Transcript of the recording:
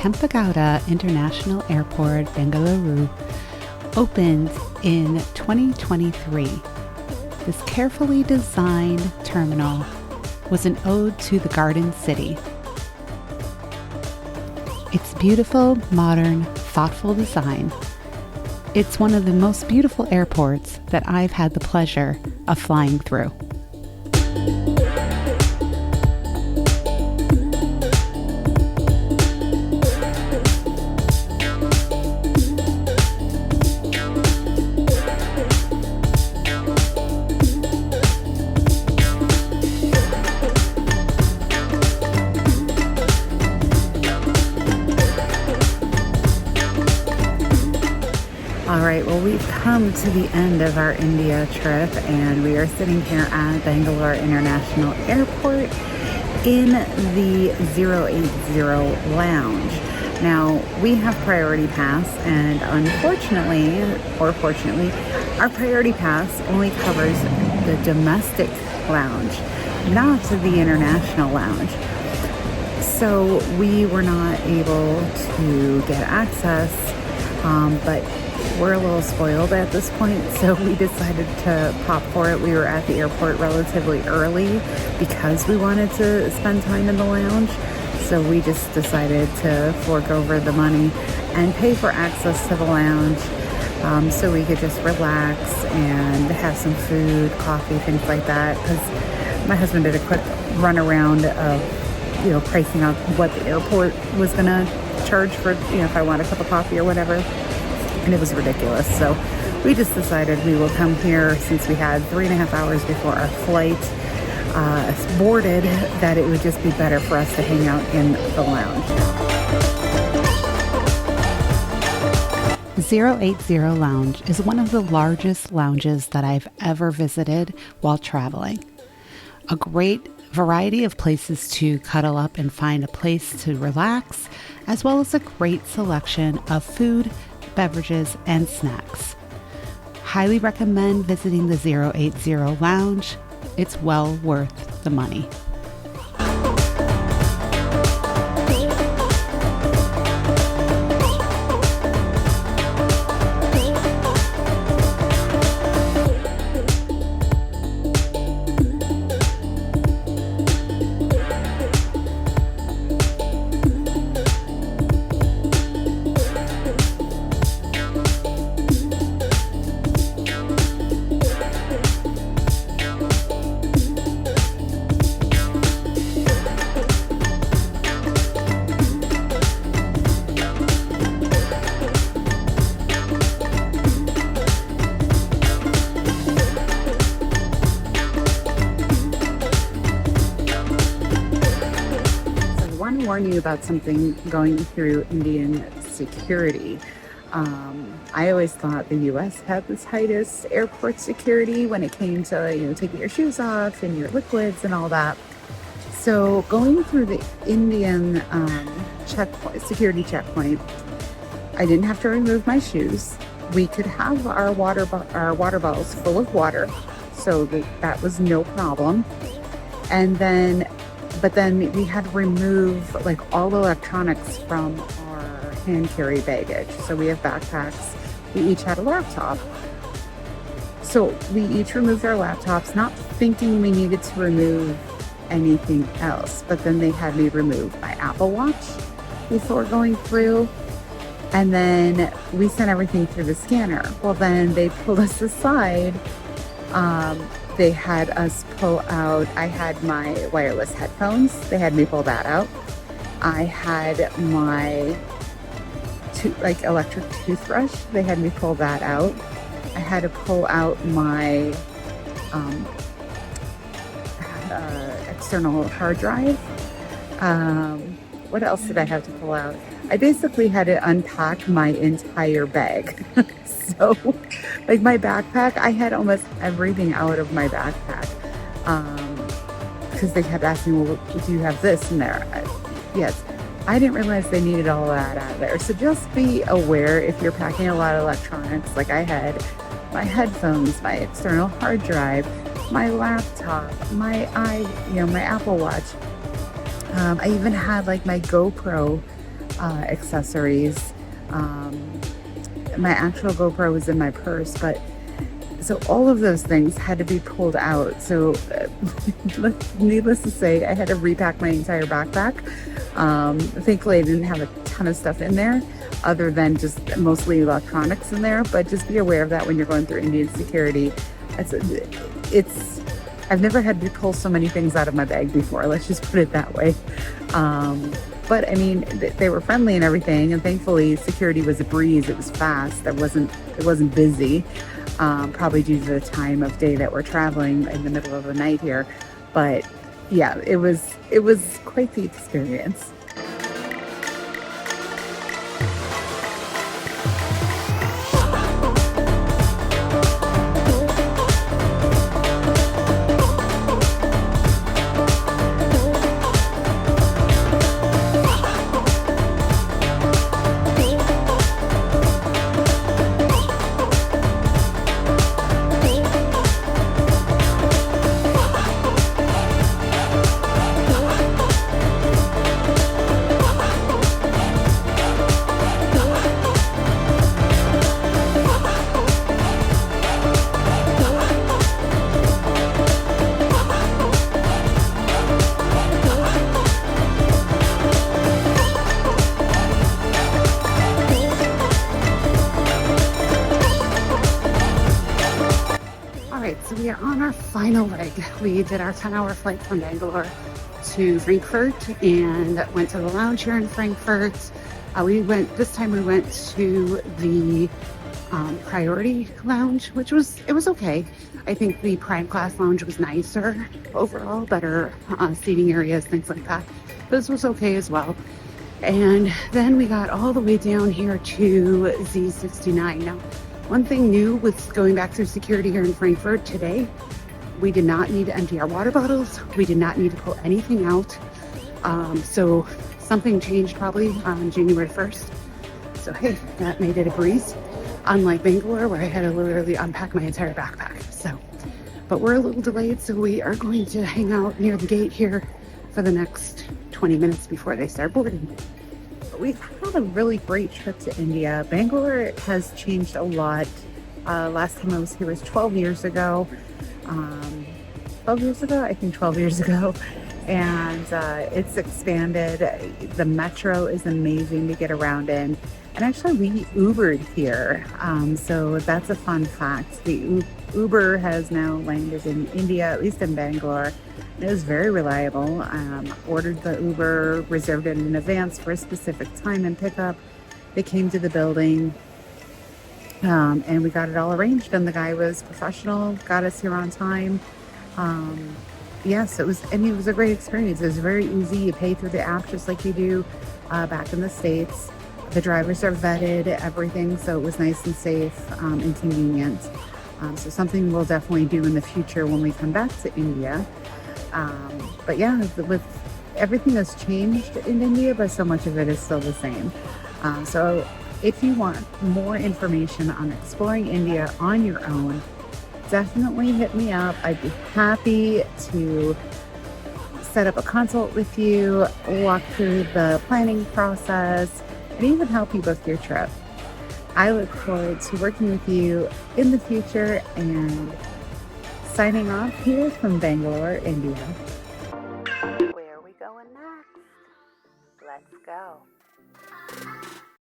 Kempegowda International Airport, Bengaluru, opened in 2023. This carefully designed terminal was an ode to the Garden City. Its beautiful, modern, thoughtful design. It's one of the most beautiful airports that I've had the pleasure of flying through. Alright, well, we've come to the end of our India trip and we are sitting here at Bengaluru International Airport in the 080 lounge. Now, we have priority pass, and unfortunately, or fortunately, our priority pass only covers the domestic lounge, not the international lounge. So we were not able to get access, but we're a little spoiled at this point, so we decided to pop for it. We were at the airport relatively early because we wanted to spend time in the lounge, so we just decided to fork over the money and pay for access to the lounge, so we could just relax and have some food, coffee, things like that, because my husband did a quick run around of, pricing out what the airport was gonna charge for, if I want a cup of coffee or whatever. And it was ridiculous. So we just decided we will come here, since we had 3.5 hours before our flight boarded, that it would just be better for us to hang out in the lounge. 080 Lounge is one of the largest lounges that I've ever visited while traveling. A great variety of places to cuddle up and find a place to relax, as well as a great selection of food, beverages, and snacks. Highly recommend visiting the 080 Lounge. It's well worth the money. Warn you about something going through Indian security. I always thought the US had the tightest airport security when it came to taking your shoes off and your liquids and all that. So going through the Indian security checkpoint, I didn't have to remove my shoes. We could have our water bottles full of water, so that was no problem. But then we had to remove all electronics from our hand carry baggage. So we have backpacks. We each had a laptop. So we each removed our laptops, not thinking we needed to remove anything else. But then they had me remove my Apple Watch before going through. And then we sent everything through the scanner. Well, then they pulled us aside. They had us pull out, I had my wireless headphones. They had me pull that out. I had my electric toothbrush. They had me pull that out. I had to pull out my external hard drive. What else did I have to pull out? I basically had to unpack my entire bag. So, my backpack, I had almost everything out of my backpack. Because they kept asking, well, do you have this in there? Yes. I didn't realize they needed all that out of there. So just be aware if you're packing a lot of electronics, like I had my headphones, my external hard drive, my laptop, my Apple Watch. I even had my GoPro accessories. My actual GoPro was in my purse, but so all of those things had to be pulled out. So needless to say, I had to repack my entire backpack. Thankfully, I didn't have a ton of stuff in there other than just mostly electronics in there. But just be aware of that when you're going through Indian security. I've never had to pull so many things out of my bag before. Let's just put it that way. But I mean, they were friendly and everything, and thankfully security was a breeze. It was fast. It wasn't busy. Probably due to the time of day that we're traveling in the middle of the night here. But yeah, it was quite the experience. So we are on our final leg. We did our 10-hour flight from Bangalore to Frankfurt and went to the lounge here in Frankfurt. This time we went to the priority lounge, which was okay. I think the prime class lounge was nicer overall, better seating areas, things like that. This was okay as well. And then we got all the way down here to Z69. Now, one thing new with going back through security here in Frankfurt today, we did not need to empty our water bottles. We did not need to pull anything out. So something changed probably on January 1st. So hey, that made it a breeze. Unlike Bangalore, where I had to literally unpack my entire backpack. But we're a little delayed, so we are going to hang out near the gate here for the next 20 minutes before they start boarding. We've had a really great trip to India. Bangalore has changed a lot. Last time I was here was 12 years ago. 12 years ago? I think 12 years ago. And it's expanded. The metro is amazing to get around in. And actually we Ubered here. So that's a fun fact. The Uber has now landed in India, at least in Bangalore. It was very reliable. Ordered the Uber, reserved it in advance for a specific time and pickup. They came to the building and we got it all arranged, and the guy was professional, got us here on time. Yes, it was a great experience. It was very easy. You pay through the app just like you do back in the States. The drivers are vetted, everything, so it was nice and safe and convenient. So something we'll definitely do in the future when we come back to India. But yeah, with everything has changed in India, but so much of it is still the same. So if you want more information on exploring India on your own, definitely hit me up. I'd be happy to set up a consult with you, walk through the planning process, and even help you book your trip. I look forward to working with you in the future and signing off here from Bangalore, India. Where are we going next? Let's go.